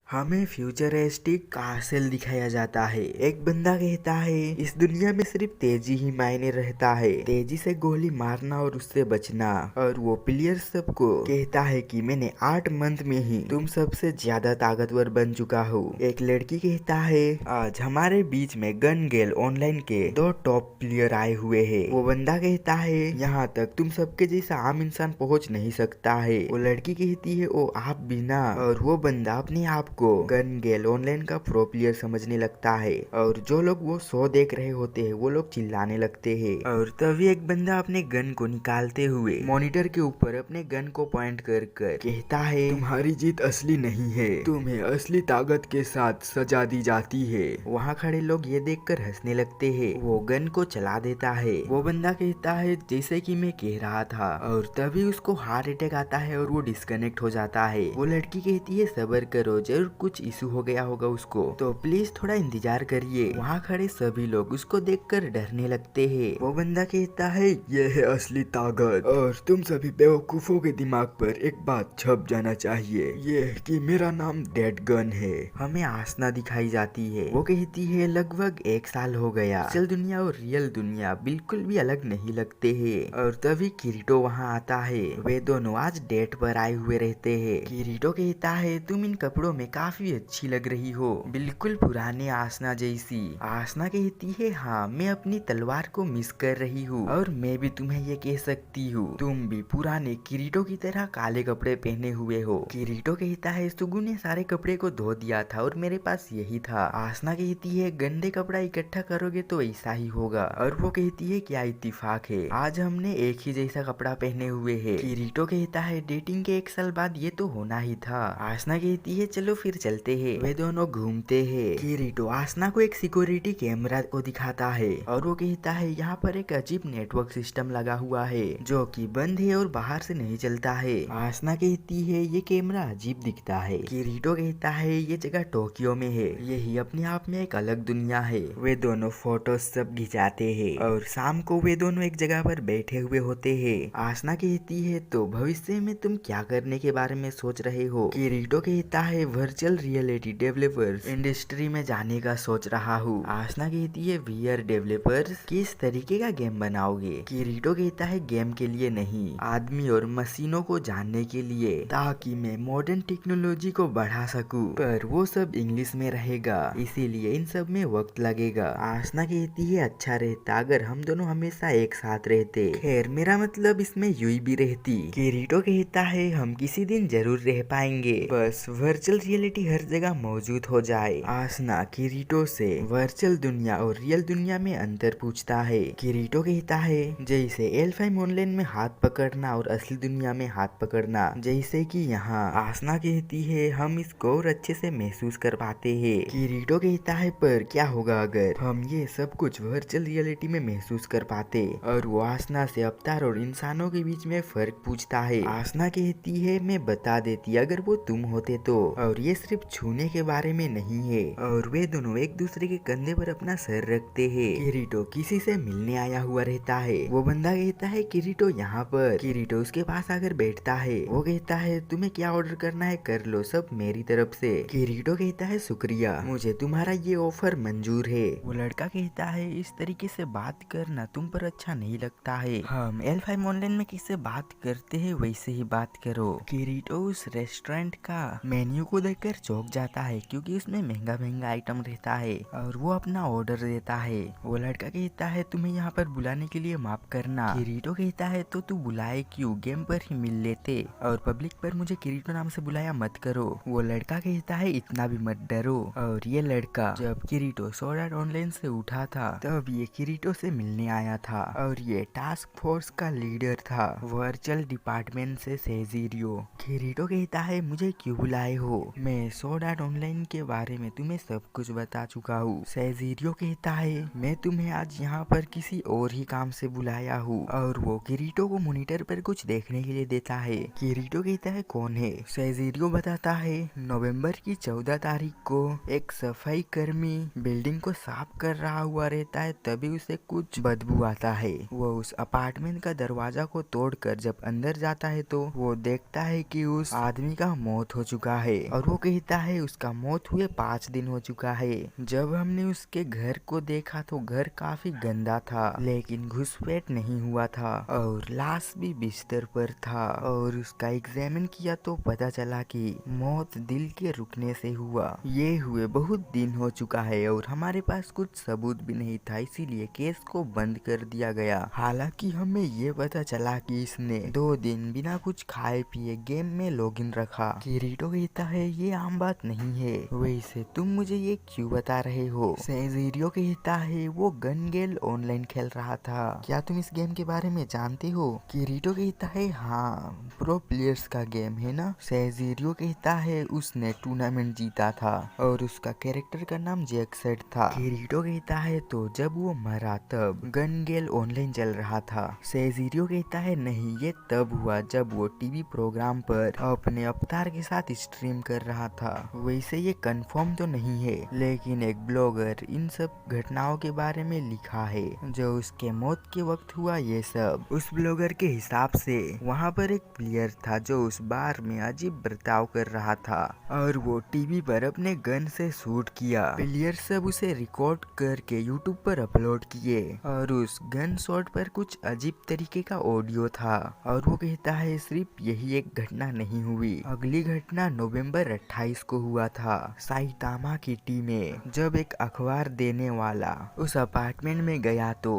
हमें futuristic castle दिखाया जाता है। एक बंदा कहता है इस दुनिया में सिर्फ तेजी ही मायने रहता है, तेजी से गोली मारना और उससे बचना। और वो प्लेयर सबको कहता है कि मैंने 8 मंथ में ही तुम सबसे ज्यादा ताकतवर बन चुका हूँ। एक लड़की कहता है आज हमारे बीच में गन गेल ऑनलाइन के 2 टॉप प्लेयर आए हुए हैं। वो बंदा कहता है यहाँ तक तुम सबके जैसा आम इंसान पहुँच नहीं सकता है। वो लड़की कहती है ओ आप बिना। और वो बंदा अपने आप को गन गेल ऑनलाइन का प्रो प्लेयर समझने लगता है। और जो लोग वो शो देख रहे होते हैं वो लोग चिल्लाने लगते हैं। और तभी एक बंदा अपने गन को निकालते हुए मॉनिटर के ऊपर अपने गन को पॉइंट कर कर कहता है तुम्हारी जीत असली नहीं है, तुम्हें असली ताकत के साथ सजा दी जाती है। वहाँ खड़े लोग ये देखकर हंसने लगते हैं। वो गन को चला देता है। वो बंदा कहता है जैसे कि मैं कह रहा था। और तभी उसको हार्ट अटैक आता है और वो डिस्कनेक्ट हो जाता है। वो लड़की कहती है सब्र करो, जरूर कुछ इशू हो गया होगा उसको, तो प्लीज थोड़ा इंतजार करिए। वहाँ खड़े सभी लोग उसको देखकर डरने लगते हैं। वो बंदा कहता है ये है असली ताकत और तुम सभी बेवकूफों के दिमाग पर एक बात छप जाना चाहिए, ये कि मेरा नाम डेड गन है। हमें आसना दिखाई जाती है। वो कहती है लगभग 1 साल हो गया, असल दुनिया और रियल दुनिया बिल्कुल भी अलग नहीं लगते हैं। और तभी किरीटो वहाँ आता है। वे दोनों आज डेट पर आए हुए रहते हैं। किरीटो कहता है तुम इन कपड़ों में काफी अच्छी लग रही हो, बिल्कुल पुराने आसना जैसी। आसना कहती है हाँ मैं अपनी तलवार को मिस कर रही हूँ और मैं भी तुम्हें ये कह सकती हूँ तुम भी पुराने किरीटो की तरह काले कपड़े पहने हुए हो। किरीटो कहता है सुगु ने सारे कपड़े को धो दिया था और मेरे पास यही था। आसना कहती है गंदे कपड़ा इकट्ठा करोगे तो ऐसा ही होगा। और वो कहती है क्या इत्तेफाक है, आज हमने एक ही जैसा कपड़ा पहने हुए है। किरीटो कहता है डेटिंग के 1 साल बाद ये तो होना ही था। आसना कहती है चलो फिर चलते हैं। वे दोनों घूमते हैं। किरीटो आसना को एक सिक्योरिटी कैमरा को दिखाता है और वो कहता है यहाँ पर एक अजीब नेटवर्क सिस्टम लगा हुआ है जो कि बंद है और बाहर से नहीं चलता है। आसना कहती है ये कैमरा अजीब दिखता है। किरीटो कहता है ये जगह टोक्यो में है, यही अपने आप में एक अलग दुनिया है। वे दोनों फोटो सब खिंचाते हैं और शाम को वे दोनों एक जगह पर बैठे हुए होते हैं। आसना कहती है तो भविष्य में तुम क्या करने के बारे में सोच रहे हो। किरीटो कहता है वर्चुअल रियलिटी डेवलपर्स इंडस्ट्री में जाने का सोच रहा हूँ। आसना कहती है वीआर डेवलपर्स किस तरीके का गेम बनाओगे। किरीटो कहता है गेम के लिए नहीं, आदमी और मशीनों को जानने के लिए, ताकि मैं मॉडर्न टेक्नोलॉजी को बढ़ा सकूं। पर वो सब इंग्लिश में रहेगा इसीलिए इन सब में वक्त लगेगा। आसना कहती है अच्छा रहता अगर हम दोनों हमेशा एक साथ रहते, खैर मेरा मतलब इसमें यूई भी रहती। किरीटो कहता है हम किसी दिन जरूर रह पाएंगे, बस वर्चुअल रियलिटी हर जगह मौजूद हो जाए। आसना किरीटो से वर्चुअल दुनिया और रियल दुनिया में अंतर पूछता है। किरीटो कहता है जैसे एल5 ऑनलाइन में हाथ पकड़ना और असली दुनिया में हाथ पकड़ना जैसे कि यहाँ। आसना कहती है हम इसको और अच्छे से महसूस कर पाते हैं। किरीटो कहता है पर क्या होगा अगर हम ये सब कुछ वर्चुअल रियलिटी में महसूस कर पाते। और वो आसना से अवतार और इंसानों के बीच में फर्क पूछता है। आसना कहती है मैं बता देती अगर वो तुम होते तो। और ये सिर्फ छूने के बारे में नहीं है। और वे दोनों एक दूसरे के कंधे पर अपना सर रखते हैं। किरीटो किसी से मिलने आया हुआ रहता है। वो बंदा कहता है किरीटो यहाँ पर। किरीटो उसके पास आकर बैठता है। वो कहता है तुम्हें क्या ऑर्डर करना है कर लो, सब मेरी तरफ से। किरीटो कहता है शुक्रिया, मुझे तुम्हारा ये ऑफर मंजूर है। वो लड़का कहता है इस तरीके से बात करना तुम पर अच्छा नहीं लगता है, हम एल5 ऑनलाइन में किससे बात करते हैं वैसे ही बात करो। किरीटो उस रेस्टोरेंट का मेन्यू को देखकर चौंक जाता है क्योंकि उसमें महंगा महंगा आइटम रहता है और वो अपना ऑर्डर देता है। वो लड़का कहता है तुम्हें यहाँ पर बुलाने के लिए माफ करना। किरीटो कहता है तो तू बुलाए क्यों, गेम पर ही मिल लेते और पब्लिक पर मुझे किरीटो नाम से बुलाया मत करो। वो लड़का कहता है इतना भी मत डरो। और ये लड़का जब किरीटो स्वॉर्ड आर्ट ऑनलाइन से उठा था तब ये किरीटो से मिलने आया था और ये टास्क फोर्स का लीडर था वर्चुअल डिपार्टमेंट से सेजिरियो। किरीटो कहता है मुझे क्यों बुलाए हो, मैं स्वॉर्ड आर्ट ऑनलाइन के बारे में तुम्हें सब कुछ बता चुका हूँ। सेजिरियो कहता है मैं तुम्हें आज यहाँ पर किसी और ही काम से बुलाया हूँ। और वो किरीटो को मॉनिटर पर कुछ देखने के लिए देता है। किरीटो कहता है कौन है। सेजिरियो बताता है नवंबर की 14 तारीख को एक सफाई कर्मी बिल्डिंग को साफ कर रहा हुआ रहता है, तभी उसे कुछ बदबू आता है। वो उस अपार्टमेंट का दरवाजा को तोड़कर जब अंदर जाता है तो वो देखता है कि उस आदमी का मौत हो चुका है। और वो कहता है उसका मौत हुए 5 दिन हो चुका है। जब हमने उसके घर को देखा तो घर काफी गंदा था, लेकिन घुसपैठ नहीं हुआ था और लाश भी बिस्तर पर था। और उसका एग्जामिन किया तो पता चला कि मौत दिल के रुकने से हुआ। ये हुए बहुत दिन हो चुका है और हमारे पास कुछ सबूत भी नहीं था, इसीलिए केस को बंद कर दिया गया। हालांकि हमें ये पता चला कि इसने 2 दिन बिना कुछ खाए पिए गेम में लॉगिन रखा। किरीटो कहता है ये आम बात नहीं है, वैसे तुम मुझे ये क्यों बता रहे हो? सेजिरियो कहता है वो गन गेल ऑनलाइन खेल रहा था, क्या तुम इस गेम के बारे में जानते हो? किरीटो कहता है हाँ, प्रो प्लेयर्स का गेम है ना। सेजिरियो कहता है उसने टूर्नामेंट जीता था और उसका कैरेक्टर का नाम जैकसेट था। किरीटो कहता है तो जब वो मरा तब गन गेल ऑनलाइन चल रहा था। सेजिरियो कहता है नहीं, ये तब हुआ जब वो टीवी प्रोग्राम पर अपने अवतार के साथ स्ट्रीम कर रहा था। वैसे ये कंफर्म तो नहीं है, लेकिन एक ब्लॉगर इन सब घटनाओं के बारे में लिखा है जो उसके मौत के वक्त हुआ ये सब। उस ब्लॉगर के हिसाब से वहाँ पर एक प्लेयर था जो उस बार में अजीब बर्ताव कर रहा था और वो टीवी पर अपने गन से शूट किया। प्लेयर सब उसे रिकॉर्ड करके यूट्यूब पर अपलोड किए और उस गन शॉट पर कुछ अजीब तरीके का ऑडियो था। और वो कहता है सिर्फ यही एक घटना नहीं हुई, अगली घटना नवंबर 28 को हुआ था साइतामा सिटी में। जब एक अखबार देने वाला उस अपार्टमेंट में गया तो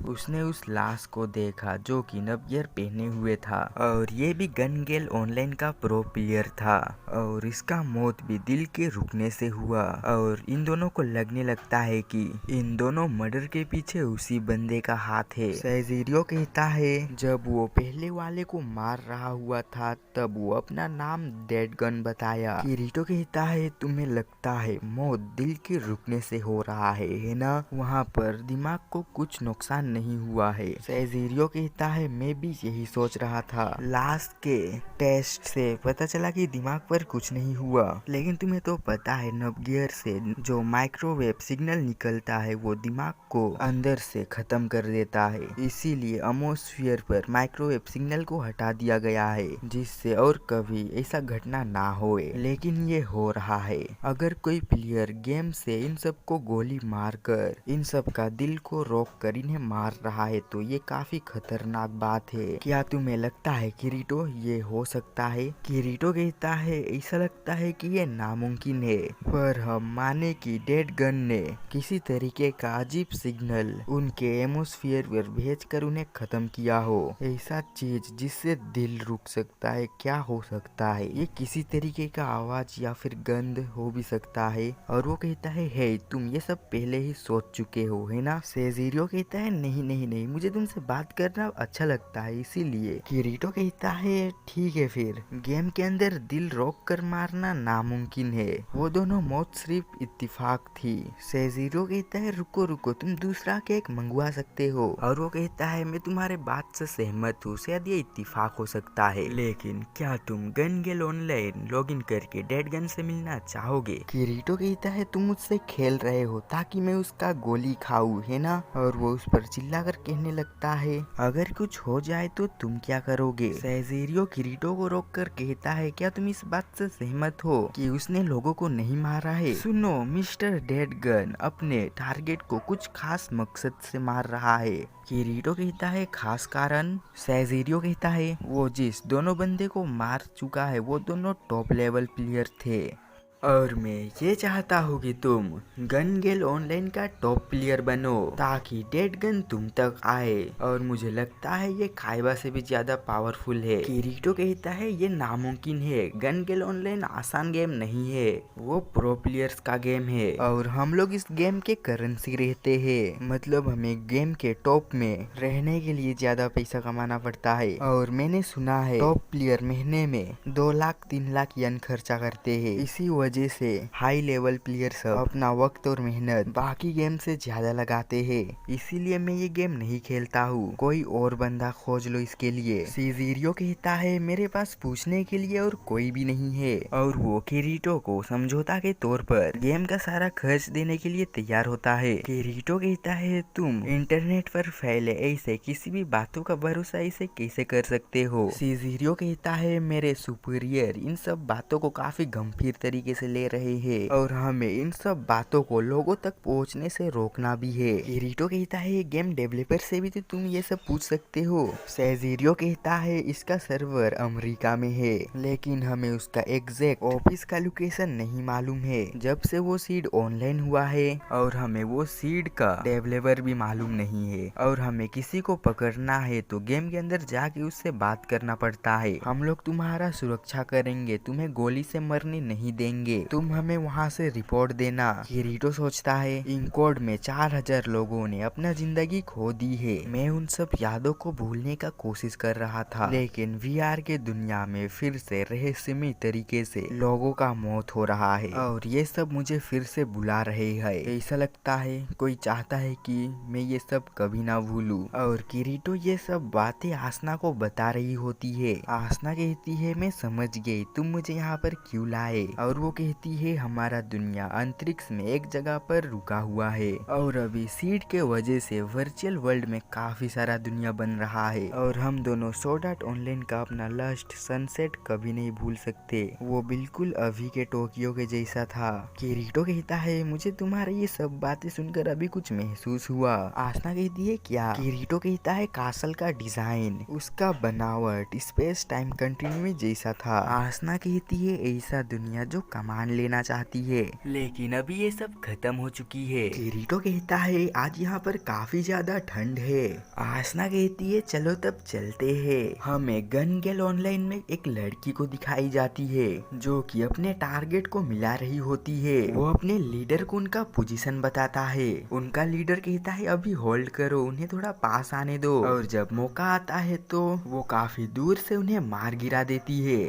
उसने उस लाश को देखा जो कि नवगियर पहने हुए था और ये भी गन गेल ऑनलाइन का प्रो प्लेयर था और इसका मौत भी दिल के रुकने से हुआ। और इन दोनों को लगने लगता है कि इन दोनों मर्डर के पीछे उसी बंदे का हाथ है। सेजिरियो कहता है जब वो पहले वाले को मार रहा हुआ था तब वो अपना नाम डेड गन बताया। किरीटो कहता है तुम्हें लगता है मौत दिल के रुकने से हो रहा है ना? वहाँ पर दिमाग को कुछ नुकसान नहीं हुआ है। सेजिरियो कहता है मैं भी यही सोच रहा था, लास्ट के टेस्ट से पता चला कि दिमाग पर कुछ नहीं हुआ, लेकिन तुम्हें तो पता है नवगियर से जो माइक्रोवेव सिग्नल निकलता है वो दिमाग को अंदर से खत्म कर देता है, इसीलिए एटमॉस्फेयर पर माइक्रोवेव सिग्नल को हटा दिया गया है जिससे और कभी ऐसा घटना ना होए, लेकिन ये हो रहा है। अगर कोई प्लेयर गेम से इन सब को गोली मारकर इन सब का दिल को रोक कर इन्हें मार रहा है तो ये काफी खतरनाक बात है। क्या तुम्हें लगता है किरीटो ये हो सकता है? किरीटो कहता है ऐसा लगता है कि ये नामुमकिन है, पर हम माने कि डेड गन ने किसी तरीके का अजीब सिग्नल उनके एटमॉस्फेयर पर भेजकर उन्हें खत्म किया हो। ऐसा चीज जिससे दिल रुक सकता है, क्या हो सकता है? ये किसी तरीके का आवाज या फिर गंध हो भी सकता है। और वो कहता है हे तुम ये सब पहले ही सोच चुके हो है ना? सेजिरियो कहता है नहीं नहीं नहीं, मुझे तुमसे बात करना अच्छा लगता है इसीलिए। किरीटो कहता है ठीक है, फिर गेम के अंदर दिल रोक कर मारना नामुमकिन है, वो दोनों मौत सिर्फ इत्तेफाक थी। सेजिरियो कहता है रुको रुको, तुम दूसरा केक मंगवा सकते हो। और वो कहता है मैं तुम्हारे बात से सहमत हूँ, शायद ये इत्तेफाक हो सकता है, लेकिन क्या तुम गन गेल ऑनलाइन लॉगिन करके डेड गन से मिलना चाहोगे? किरीटो कहता है तुम मुझसे खेल रहे हो ताकि मैं उसका गोली खाऊं है ना? और वो उस पर चिल्लाकर कहने लगता है अगर कुछ हो जाए तो तुम क्या करोगे? सेजिरियो किरीटो को रोक कर कहता है क्या तुम इस बात से सहमत हो कि उसने लोगों को नहीं मारा है? सुनो मिस्टर डेड गन अपने टारगेट को कुछ खास मकसद से मार रहा है। किरीटो कहता है खास कारण? सेजिरियो कहता है वो जिस दोनों बंदे को मार चुका है वो दोनों टॉप लेवल प्लेयर थे और मैं ये चाहता हूँ कि तुम गन गेल ऑनलाइन का टॉप प्लेयर बनो ताकि डेड गन तुम तक आए, और मुझे लगता है ये काइबा से भी ज्यादा पावरफुल है। किरीटो कहता है ये नामुमकिन है, गन गेल ऑनलाइन आसान गेम नहीं है, वो प्रो प्लेयर्स का गेम है और हम लोग इस गेम के करेंसी रहते हैं, मतलब हमें गेम के टॉप में रहने के लिए ज्यादा पैसा कमाना पड़ता है। और मैंने सुना है टॉप प्लेयर महीने में 2 लाख 3 लाख यन खर्चा करते हैं, इसी वजह से हाई लेवल प्लेयर सब अपना वक्त और मेहनत बाकी गेम से ज्यादा लगाते हैं। इसीलिए मैं ये गेम नहीं खेलता हूँ। कोई और बंदा खोज लो इसके लिए। सीजीरियो कहता है मेरे पास पूछने के लिए और कोई भी नहीं है और वो किरीटो को समझौता के तौर पर गेम का सारा खर्च देने के लिए तैयार होता है। किरीटो कहता है तुम इंटरनेट पर फैले ऐसे किसी भी बातों का भरोसा इसे कैसे कर सकते हो। सीजीरियो कहता है मेरे सुपीरियर इन सब बातों को काफी गंभीर तरीके से ले रहे हैं और हमें इन सब बातों को लोगों तक पहुंचने से रोकना भी है। किरीटो कहता है गेम डेवलपर से भी तो तुम ये सब पूछ सकते हो। सीजीरियो कहता है इसका सर्वर अमेरिका में है लेकिन हमें उसका एग्जैक्ट ऑफिस का लोकेशन नहीं मालूम है। जब से वो सीड ऑनलाइन हुआ है और हमें वो सीड का डेवलपर भी मालूम नहीं है और हमें किसी को पकड़ना है तो गेम के अंदर जाके उससे बात करना पड़ता है। हम लोग तुम्हारा सुरक्षा करेंगे, तुम्हें गोली से मरने नहीं देंगे, तुम हमें वहाँ से रिपोर्ट देना। किरीटो सोचता है इंकोड में 4000 लोगों ने अपना जिंदगी खो दी है। मैं उन सब यादों को भूलने का कोशिश कर रहा था लेकिन वीआर के दुनिया में फिर से रहस्यमय तरीके से लोगों का मौत हो रहा है और ये सब मुझे फिर से बुला रहे हैं। ऐसा लगता है कोई चाहता है कि मैं ये सब कभी ना भूलूं। और किरीटो ये सब बातें आसना को बता रही होती है। आसना कहती है मैं समझ गई तुम मुझे यहाँ पर क्यों लाए और वो कहती है हमारा दुनिया अंतरिक्ष में एक जगह पर रुका हुआ है और अभी सीड के वजह से वर्चुअल वर्ल्ड में काफी सारा दुनिया बन रहा है और हम दोनों सोर्ड आर्ट ऑनलाइन का अपना लास्ट सनसेट कभी नहीं भूल सकते। वो बिल्कुल अभी के टोक्यो के जैसा था। किरीटो कहता है मुझे तुम्हारी ये सब बातें सुनकर अभी कुछ महसूस हुआ। आसना कहती है क्या? किरीटो कहता है कासल का डिजाइन, उसका बनावट स्पेस टाइम कंटिन्यूम जैसा था। आसना कहती है ऐसा दुनिया जो कमान लेना चाहती है लेकिन अभी ये सब खत्म हो चुकी है। किरीटो कहता है आज यहाँ पर काफी ज्यादा ठंड है। आसना कहती है चलो तब चलते हैं। हमें गन गेल ऑनलाइन में एक लड़की को दिखाई जाती है जो कि अपने टारगेट को मिला रही होती है। वो अपने लीडर को उनका पोजीशन बताता है। उनका लीडर कहता है अभी होल्ड करो, उन्हें थोड़ा पास आने दो और जब मौका आता है तो वो काफी दूर से उन्हें मार गिरा देती है।